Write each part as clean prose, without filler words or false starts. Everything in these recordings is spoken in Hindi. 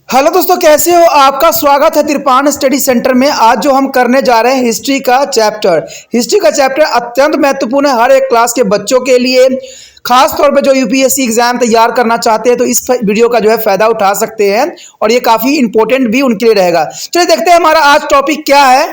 हेलो दोस्तों, कैसे हो? आपका स्वागत है तिरपान स्टडी सेंटर में। आज जो हम करने जा रहे हैं हिस्ट्री का चैप्टर अत्यंत महत्वपूर्ण है हर एक क्लास के बच्चों के लिए। खास तौर पे जो यूपीएससी एग्जाम तैयार करना चाहते हैं तो इस वीडियो का जो है फायदा उठा सकते हैं और ये काफ़ी इंपॉर्टेंट भी उनके लिए रहेगा। चलिए देखते हैं हमारा आज टॉपिक क्या है।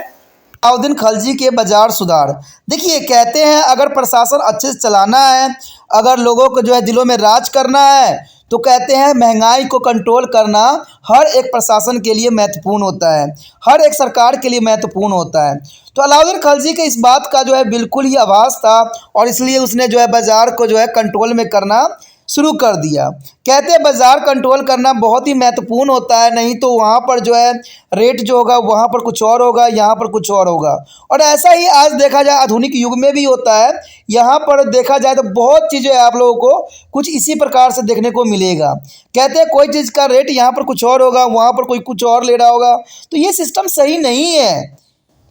अलाउद्दीन खलजी के बाजार सुधार। देखिए, कहते हैं अगर प्रशासन अच्छे से चलाना है, अगर लोगों को जो है दिलों में राज करना है, तो कहते हैं महंगाई को कंट्रोल करना हर एक प्रशासन के लिए महत्वपूर्ण होता है, हर एक सरकार के लिए महत्वपूर्ण होता है। तो अलाउद्दीन खलजी के इस बात का जो है बिल्कुल ही आभास था और इसलिए उसने जो है बाजार को जो है कंट्रोल में करना शुरू कर दिया। कहते हैं बाजार कंट्रोल करना बहुत ही महत्वपूर्ण होता है, नहीं तो वहाँ पर जो है रेट जो होगा वहाँ पर कुछ और होगा, यहाँ पर कुछ और होगा। और ऐसा ही आज देखा जाए आधुनिक युग में भी होता है। यहाँ पर देखा जाए तो बहुत चीज़ें आप लोगों को कुछ इसी प्रकार से देखने को मिलेगा। कहते हैं कोई चीज़ का रेट यहाँ पर कुछ और होगा, वहाँ पर कोई कुछ और ले रहा होगा, तो ये सिस्टम सही नहीं है।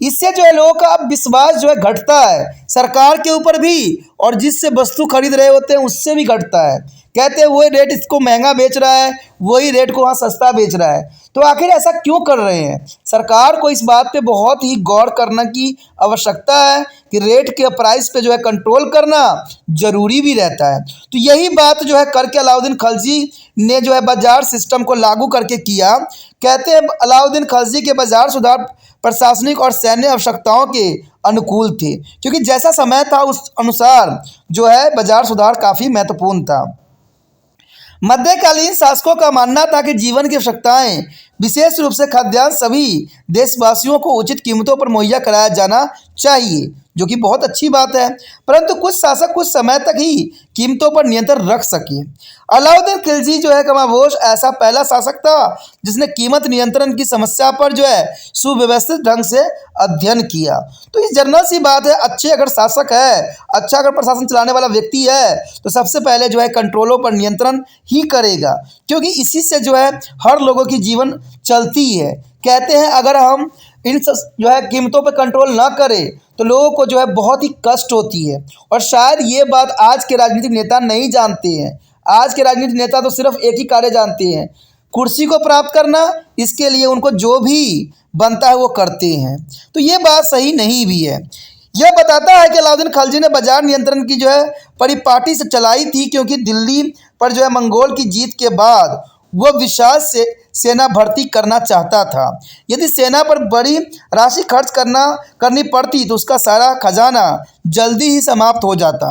इससे जो है लोगों का विश्वास जो है घटता है सरकार के ऊपर भी, और जिससे वस्तु खरीद रहे होते हैं उससे भी घटता है। कहते हैं वही रेट इसको महंगा बेच रहा है, वही रेट को वहाँ सस्ता बेच रहा है। तो आखिर ऐसा क्यों कर रहे हैं? सरकार को इस बात पे बहुत ही गौर करने की आवश्यकता है कि रेट के प्राइस पे जो है कंट्रोल करना जरूरी भी रहता है। तो यही बात जो है करके अलाउद्दीन खलजी ने जो है बाजार सिस्टम को लागू करके किया। कहते हैं अलाउद्दीन खलजी के बाजार सुधार प्रशासनिक और सैन्य आवश्यकताओं के अनुकूल थे, क्योंकि जैसा समय था उस अनुसार जो है बाजार सुधार काफ़ी महत्वपूर्ण था। मध्यकालीन शासकों का मानना था कि जीवन की आवश्यकताएं, विशेष रूप से खाद्यान्न, सभी देशवासियों को उचित कीमतों पर मुहैया कराया जाना चाहिए, जो कि बहुत अच्छी बात है। परंतु कुछ शासक कुछ समय तक ही कीमतों पर नियंत्रण रख सके। अलाउद्दीन खिलजी जो है कमाबोश ऐसा पहला शासक था जिसने कीमत नियंत्रण की समस्या पर जो है सुव्यवस्थित ढंग से अध्ययन किया। तो ये जनरल सी बात है, अच्छे अगर शासक है, अच्छा अगर प्रशासन चलाने वाला व्यक्ति है, तो सबसे पहले जो है कंट्रोलों पर नियंत्रण ही करेगा, क्योंकि इसी से जो है हर लोगों की जीवन चलती है। कहते हैं अगर हम इन जो है कीमतों पर कंट्रोल ना करें तो लोगों को जो है बहुत ही कष्ट होती है। और शायद ये बात आज के राजनीतिक नेता नहीं जानते हैं। आज के राजनीतिक नेता तो सिर्फ एक ही कार्य जानते हैं, कुर्सी को प्राप्त करना। इसके लिए उनको जो भी बनता है वो करते हैं। तो ये बात सही नहीं भी है। यह बताता है कि अलाउद्दीन खलजी ने बाजार नियंत्रण की जो है परिपाटी से चलाई थी, क्योंकि दिल्ली पर जो है मंगोल की जीत के बाद वह विशाल सेना भर्ती करना चाहता था। यदि सेना पर बड़ी राशि खर्च करनी पड़ती तो उसका सारा खजाना जल्दी ही समाप्त हो जाता।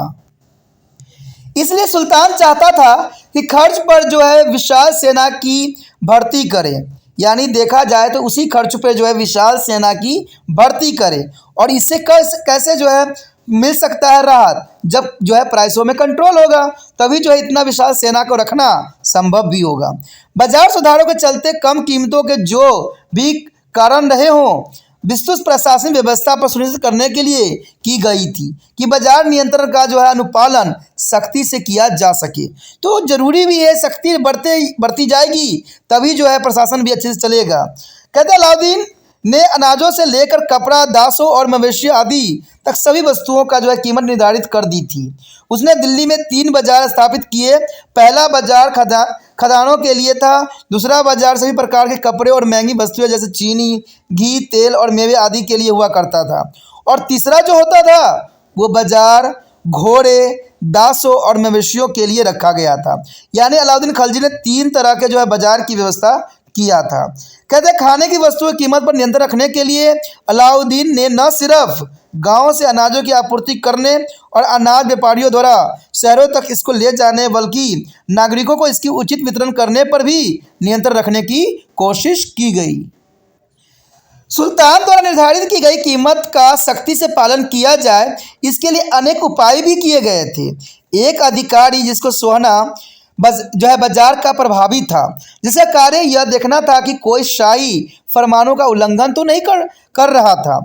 इसलिए सुल्तान चाहता था कि खर्च पर जो है विशाल सेना की भर्ती करे, यानी देखा जाए तो उसी खर्च पे जो है विशाल सेना की भर्ती करे। और इससे कैसे जो है मिल सकता है राहत, जब जो है प्राइसों में कंट्रोल होगा, तभी जो है इतना विशाल सेना को रखना संभव भी होगा। बाजार सुधारों के चलते कम कीमतों के जो भी कारण रहे हों, विस्तृत प्रशासनिक व्यवस्था पर सुनिश्चित करने के लिए की गई थी कि बाजार नियंत्रण का जो है अनुपालन सख्ती से किया जा सके। तो जरूरी भी है, सख्ती बढ़ती जाएगी तभी जो है प्रशासन भी अच्छे से चलेगा। कहते अलाउद्दीन ने अनाजों से लेकर कपड़ा, दासों और मवेशी आदि तक सभी वस्तुओं का जो है कीमत निर्धारित कर दी थी। उसने दिल्ली में 3 बाजार स्थापित किए। पहला बाजार खदानों के लिए था, दूसरा बाजार सभी प्रकार के कपड़े और महंगी वस्तुएं जैसे चीनी, घी, तेल और मेवे आदि के लिए हुआ करता था, और तीसरा जो होता था वो बाजार घोड़े, दासों और मवेशियों के लिए रखा गया था। यानी अलाउद्दीन खलजी ने 3 तरह के जो है बाजार की व्यवस्था किया था। कहते हैं खाने की वस्तुओं की कीमत पर नियंत्रण रखने के लिए अलाउद्दीन ने न सिर्फ गांवों से अनाजों की आपूर्ति करने और अनाज व्यापारियों द्वारा शहरों तक इसको ले जाने, बल्कि नागरिकों को इसकी उचित वितरण करने पर भी नियंत्रण रखने की कोशिश की गई। सुल्तान द्वारा निर्धारित की गई कीमत का सख्ती से पालन किया जाए, इसके लिए अनेक उपाय भी किए गए थे। एक अधिकारी जिसको सोहना जो है बाजार का प्रभावी था, जिसका कार्य यह देखना था कि कोई शाही फरमानों का उल्लंघन तो नहीं कर रहा था।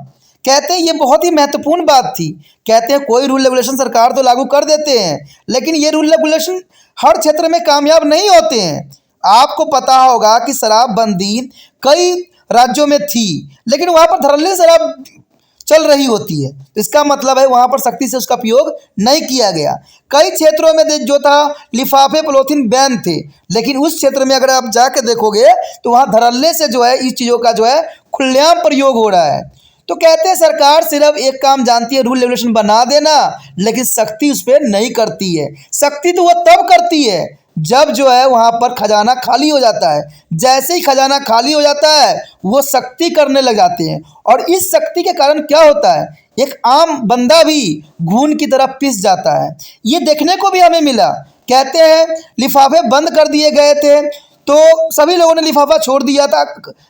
कहते हैं ये बहुत ही महत्वपूर्ण बात थी। कहते हैं कोई रूल रेगुलेशन सरकार तो लागू कर देते हैं, लेकिन ये रूल रेगुलेशन हर क्षेत्र में कामयाब नहीं होते हैं। आपको पता होगा कि शराबबंदी कई राज्यों में थी, लेकिन वहाँ पर धड़ल्ले शराब चल रही होती है। तो इसका मतलब है वहाँ पर सख्ती से उसका उपयोग नहीं किया गया। कई क्षेत्रों में जो था लिफाफे पॉलीथीन बैन थे, लेकिन उस क्षेत्र में अगर आप जाकर देखोगे तो वहाँ धड़ल्ले से जो है इस चीज़ों का जो है खुलेआम प्रयोग हो रहा है। तो कहते हैं सरकार सिर्फ एक काम जानती है, रूल रेगुलेशन बना देना, लेकिन सख्ती उस पर नहीं करती है। सख्ती तो वह तब करती है जब जो है वहाँ पर खजाना खाली हो जाता है। जैसे ही खजाना खाली हो जाता है वो सख्ती करने लग जाते हैं, और इस सख्ती के कारण क्या होता है, एक आम बंदा भी घून की तरह पिस जाता है। ये देखने को भी हमें मिला। कहते हैं लिफाफे बंद कर दिए गए थे तो सभी लोगों ने लिफाफा छोड़ दिया था,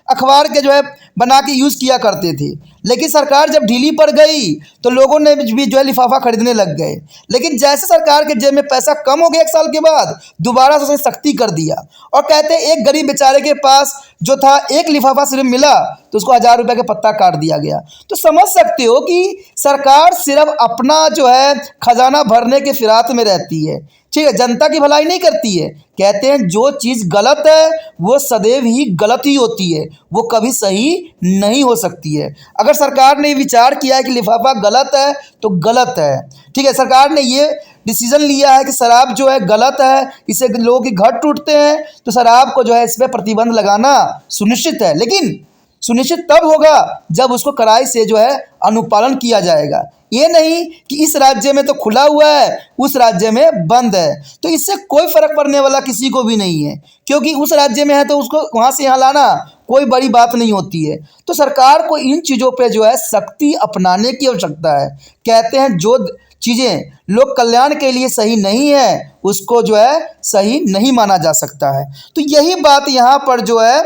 अखबार के जो है बना के यूज़ किया करते थे। लेकिन सरकार जब ढीली पड़ गई तो लोगों ने भी जो है लिफाफा खरीदने लग गए। लेकिन जैसे सरकार के जेब में पैसा कम हो गया 1 साल के बाद, दोबारा से उसने सख्ती कर दिया। और कहते हैं एक गरीब बेचारे के पास जो था एक लिफाफा सिर्फ मिला तो उसको 1000 रुपये का पत्ता काट दिया गया। तो समझ सकते हो कि सरकार सिर्फ अपना जो है खजाना भरने के फिराक में रहती है, ठीक है, जनता की भलाई नहीं करती है। कहते हैं जो चीज़ गलत है वो सदैव ही गलत ही होती है, वो कभी सही नहीं हो सकती है। अगर सरकार ने विचार किया है कि लिफाफा गलत है तो गलत है, ठीक है। सरकार ने ये डिसीजन लिया है कि शराब जो है गलत है, इससे लोगों के घर टूटते हैं, तो शराब को जो है इस पर प्रतिबंध लगाना सुनिश्चित है। लेकिन सुनिश्चित तब होगा जब उसको कड़ाई से जो है अनुपालन किया जाएगा। ये नहीं कि इस राज्य में तो खुला हुआ है, उस राज्य में बंद है, तो इससे कोई फर्क पड़ने वाला किसी को भी नहीं है, क्योंकि उस राज्य में है तो उसको वहाँ से यहाँ लाना कोई बड़ी बात नहीं होती है। तो सरकार को इन चीज़ों पे जो है सख्ती अपनाने की आवश्यकता है। कहते हैं जो चीज़ें लोक कल्याण के लिए सही नहीं है उसको जो है सही नहीं माना जा सकता है। तो यही बात यहाँ पर जो है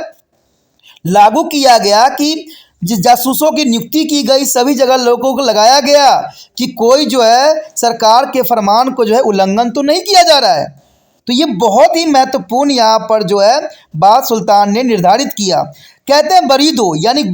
लागू किया गया कि जासूसों की नियुक्ति की गई, सभी जगह लोगों को लगाया गया कि कोई जो है सरकार के फरमान को जो है उल्लंघन तो नहीं किया जा रहा है। तो ये बहुत ही महत्वपूर्ण यहाँ पर जो है बात सुल्तान ने निर्धारित किया। कहते हैं बरीदो यानी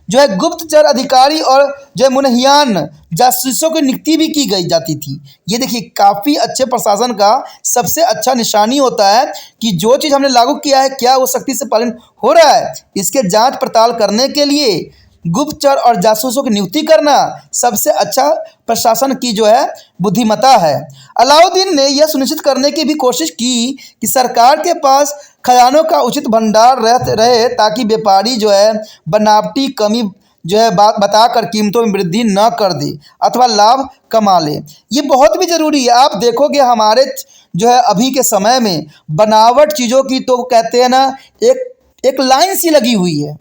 जो है गुप्तचर अधिकारी और जो है मुनहियान जासूसों की नियुक्ति भी की गई जाती थी। ये देखिए काफ़ी अच्छे प्रशासन का सबसे अच्छा निशानी होता है कि जो चीज़ हमने लागू किया है क्या वो सख्ती से पालन हो रहा है। इसके जांच पड़ताल करने के लिए गुप्तचर और जासूसों की नियुक्ति करना सबसे अच्छा प्रशासन की जो है बुद्धिमत्ता है। अलाउद्दीन ने यह सुनिश्चित करने की भी कोशिश की कि सरकार के पास खजानों का उचित भंडार रहे ताकि व्यापारी जो है बनावटी कमी जो है बात बताकर कीमतों में वृद्धि न कर दे अथवा लाभ कमा ले। ये बहुत भी ज़रूरी है। आप देखोगे हमारे जो है अभी के समय में बनावट चीज़ों की तो कहते हैं ना एक लाइन सी लगी हुई है।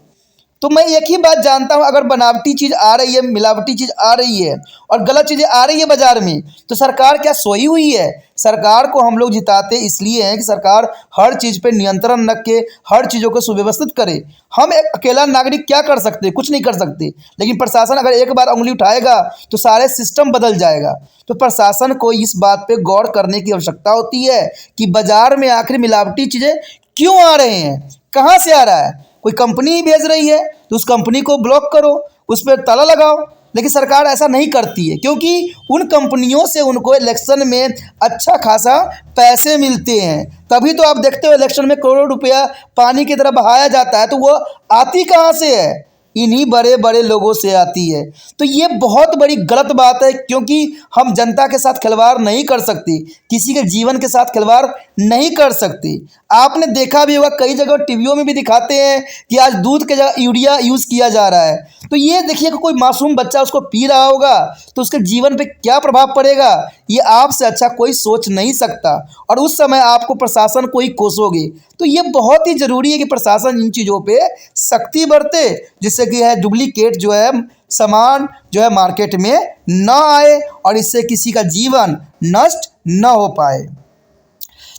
तो मैं एक ही बात जानता हूँ, अगर बनावटी चीज़ आ रही है, मिलावटी चीज़ आ रही है और गलत चीज़ें आ रही है बाज़ार में, तो सरकार क्या सोई हुई है? सरकार को हम लोग जिताते इसलिए हैं कि सरकार हर चीज़ पे नियंत्रण रख के हर चीज़ों को सुव्यवस्थित करे। हम एक अकेला नागरिक क्या कर सकते? कुछ नहीं कर सकते। लेकिन प्रशासन अगर एक बार उंगली उठाएगा तो सारे सिस्टम बदल जाएगा। तो प्रशासन को इस बात पर गौर करने की आवश्यकता होती है कि बाज़ार में आखिर मिलावटी चीज़ें क्यों आ रहे हैं, कहाँ से आ रहा है। कोई कंपनी ही भेज रही है तो उस कंपनी को ब्लॉक करो, उस पर ताला लगाओ। लेकिन सरकार ऐसा नहीं करती है क्योंकि उन कंपनियों से उनको इलेक्शन में अच्छा खासा पैसे मिलते हैं। तभी तो आप देखते हो इलेक्शन में करोड़ों रुपया पानी की तरह बहाया जाता है। तो वो आती कहाँ से है? इन्हीं बड़े बड़े लोगों से आती है। तो ये बहुत बड़ी गलत बात है क्योंकि हम जनता के साथ खिलवाड़ नहीं कर सकते, किसी के जीवन के साथ खिलवाड़ नहीं कर सकते। आपने देखा भी होगा कई जगह टीवियों में भी दिखाते हैं कि आज दूध के जगह यूरिया यूज़ किया जा रहा है। तो ये देखिए कि कोई मासूम बच्चा उसको पी रहा होगा तो उसके जीवन पे क्या प्रभाव पड़ेगा, ये आपसे अच्छा कोई सोच नहीं सकता। और उस समय आपको प्रशासन को ही कोसोगे। तो ये बहुत ही ज़रूरी है कि प्रशासन इन चीज़ों पे सख्ती बरते जिससे कि है डुप्लीकेट जो है सामान जो है मार्केट में ना आए और इससे किसी का जीवन नष्ट न हो पाए।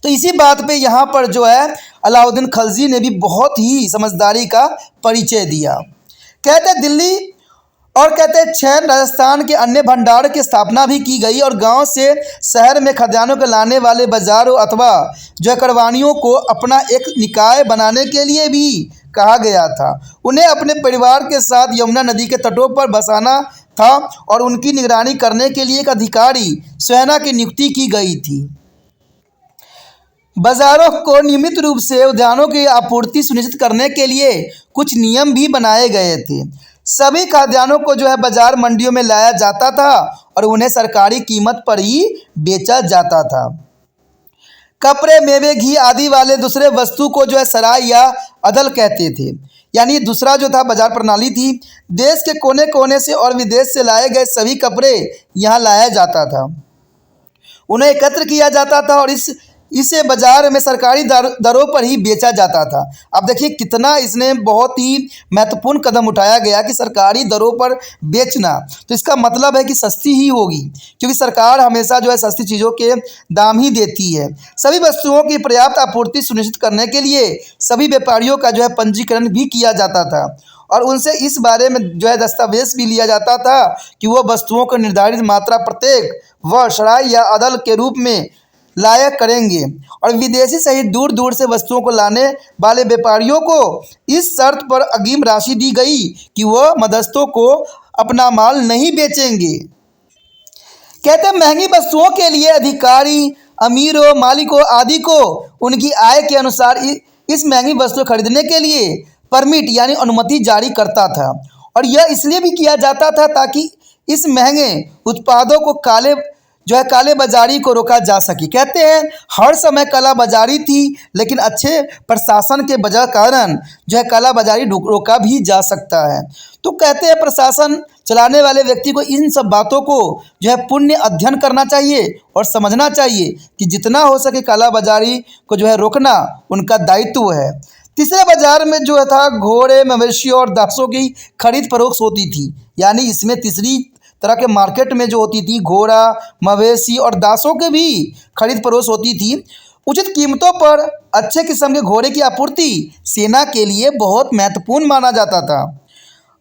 तो इसी बात पे यहाँ पर जो है अलाउद्दीन खलजी ने भी बहुत ही समझदारी का परिचय दिया। कहते हैं दिल्ली और कहते हैं छैन राजस्थान के अन्य भंडार की स्थापना भी की गई और गांव से शहर में खाद्यान्नों को लाने वाले बाजारों अथवा जो करवानियों को अपना एक निकाय बनाने के लिए भी कहा गया था। उन्हें अपने परिवार के साथ यमुना नदी के तटों पर बसाना था और उनकी निगरानी करने के लिए एक अधिकारी सेना की नियुक्ति की गई थी। बाजारों को नियमित रूप से उद्यानों की आपूर्ति सुनिश्चित करने के लिए कुछ नियम भी बनाए गए थे। सभी खाद्यान्नों को जो है बाजार मंडियों में लाया जाता था और उन्हें सरकारी कीमत पर ही बेचा जाता था। कपड़े, मेवे, घी आदि वाले दूसरे वस्तु को जो है सराय या अदल कहते थे। यानी दूसरा जो था बाजार प्रणाली थी। देश के कोने कोने से और विदेश से लाए गए सभी कपड़े यहाँ लाया जाता था, उन्हें एकत्र किया जाता था और इसे बाजार में सरकारी दरों पर ही बेचा जाता था। अब देखिए कितना इसने बहुत ही महत्वपूर्ण कदम उठाया गया कि सरकारी दरों पर बेचना, तो इसका मतलब है कि सस्ती ही होगी, क्योंकि सरकार हमेशा जो है सस्ती चीज़ों के दाम ही देती है। सभी वस्तुओं की पर्याप्त आपूर्ति सुनिश्चित करने के लिए सभी व्यापारियों का जो है पंजीकरण भी किया जाता था और उनसे इस बारे में जो है दस्तावेज भी लिया जाता था कि वो वस्तुओं को निर्धारित मात्रा प्रत्येक वर्ष सराय या अदल के रूप में लाया करेंगे। और विदेशी सहित दूर दूर से वस्तुओं को लाने वाले व्यापारियों को इस शर्त पर अग्रिम राशि दी गई कि वह मध्यस्थों को अपना माल नहीं बेचेंगे। कहते हैं महंगी वस्तुओं के लिए अधिकारी अमीरों, मालिकों आदि को उनकी आय के अनुसार इस महंगी वस्तु खरीदने के लिए परमिट यानी अनुमति जारी करता था और यह इसलिए भी किया जाता था ताकि इस महंगे उत्पादों को काले बाजारी को रोका जा सके। कहते हैं हर समय काला बाजारी थी, लेकिन अच्छे प्रशासन के वजह कारण जो है काला बाजारी रोका भी जा सकता है। तो कहते हैं प्रशासन चलाने वाले व्यक्ति को इन सब बातों को जो है पुण्य अध्ययन करना चाहिए और समझना चाहिए कि जितना हो सके काला बाजारी को जो है रोकना उनका दायित्व है। तीसरे बाजार में जो था घोड़े, मवेशियों और दासों की खरीद फरोख्त होती थी। यानी इसमें तीसरी तरह के मार्केट में जो होती थी घोड़ा, मवेशी और दासों के भी खरीद फरोख्त होती थी। उचित कीमतों पर अच्छे किस्म के घोड़े की आपूर्ति सेना के लिए बहुत महत्वपूर्ण माना जाता था।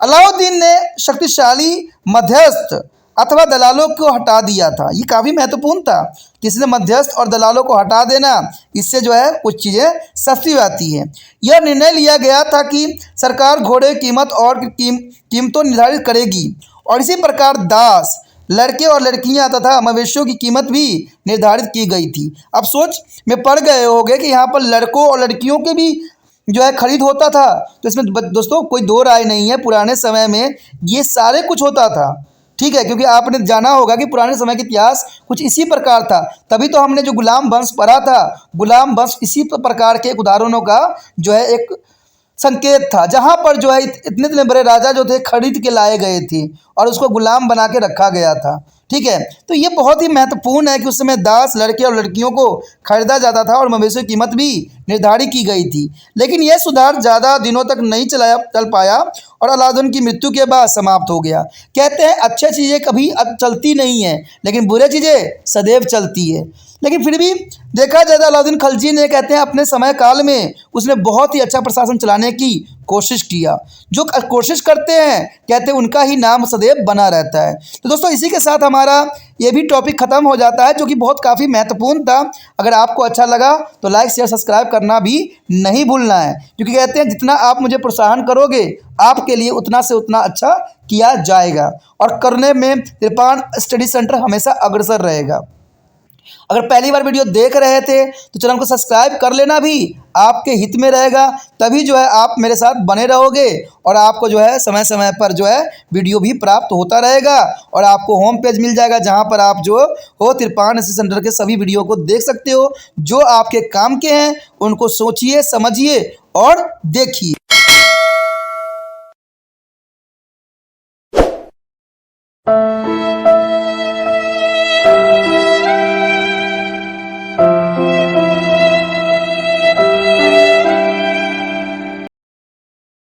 अलाउद्दीन ने शक्तिशाली मध्यस्थ अथवा दलालों को हटा दिया था। ये काफ़ी महत्वपूर्ण था कि इसने मध्यस्थ और दलालों को हटा देना, इससे जो है कुछ चीज़ें सस्ती आती हैं। यह निर्णय लिया गया था कि सरकार घोड़े की कीमत और कीमतों निर्धारित करेगी और इसी प्रकार दास, लड़के और लड़कियां तथा मवेशियों की कीमत भी निर्धारित की गई थी। अब सोच में पड़ गए होंगे कि यहाँ पर लड़कों और लड़कियों के भी जो है खरीद होता था। तो इसमें दोस्तों कोई दो राय नहीं है, पुराने समय में ये सारे कुछ होता था, ठीक है, क्योंकि आपने जाना होगा कि पुराने समय का इतिहास कुछ इसी प्रकार था। तभी तो हमने जो गुलाम वंश पढ़ा था, गुलाम वंश इसी प्रकार के उदाहरणों का जो है एक संकेत था, जहाँ पर जो है इतने इतने बड़े राजा जो थे खरीद के लाए गए थे और उसको गुलाम बना के रखा गया था। ठीक है, तो ये बहुत ही महत्वपूर्ण है कि उस समय दास, लड़के और लड़कियों को खरीदा जाता था और मवेशियों की कीमत भी निर्धारित की गई थी। लेकिन यह सुधार ज़्यादा दिनों तक नहीं चल पाया और अलाउद्दीन की मृत्यु के बाद समाप्त हो गया। कहते हैं अच्छी चीज़ें कभी चलती नहीं हैं, लेकिन बुरी चीज़ें सदैव चलती है। लेकिन फिर भी देखा जाए तो अलाउद्दीन खिलजी ने कहते हैं अपने समय काल में उसने बहुत ही अच्छा प्रशासन चलाने की कोशिश किया। जो कोशिश करते हैं कहते हैं उनका ही नाम सदैव बना रहता है। तो दोस्तों इसी के साथ हमारा ये भी टॉपिक ख़त्म हो जाता है, जो कि बहुत काफ़ी महत्वपूर्ण था। अगर आपको अच्छा लगा तो लाइक, शेयर, सब्सक्राइब करना भी नहीं भूलना है, क्योंकि कहते हैं जितना आप मुझे प्रोत्साहन करोगे आपके लिए उतना से उतना अच्छा किया जाएगा और करने में तिरपान स्टडी सेंटर हमेशा अग्रसर रहेगा। अगर पहली बार वीडियो देख रहे थे तो चैनल को सब्सक्राइब कर लेना भी आपके हित में रहेगा, तभी जो है आप मेरे साथ बने रहोगे और आपको जो है समय समय पर जो है वीडियो भी प्राप्त होता रहेगा और आपको होम पेज मिल जाएगा, जहां पर आप जो हो तिरपान सेंटर के सभी वीडियो को देख सकते हो। जो आपके काम के हैं उनको सोचिए, समझिए और देखिए।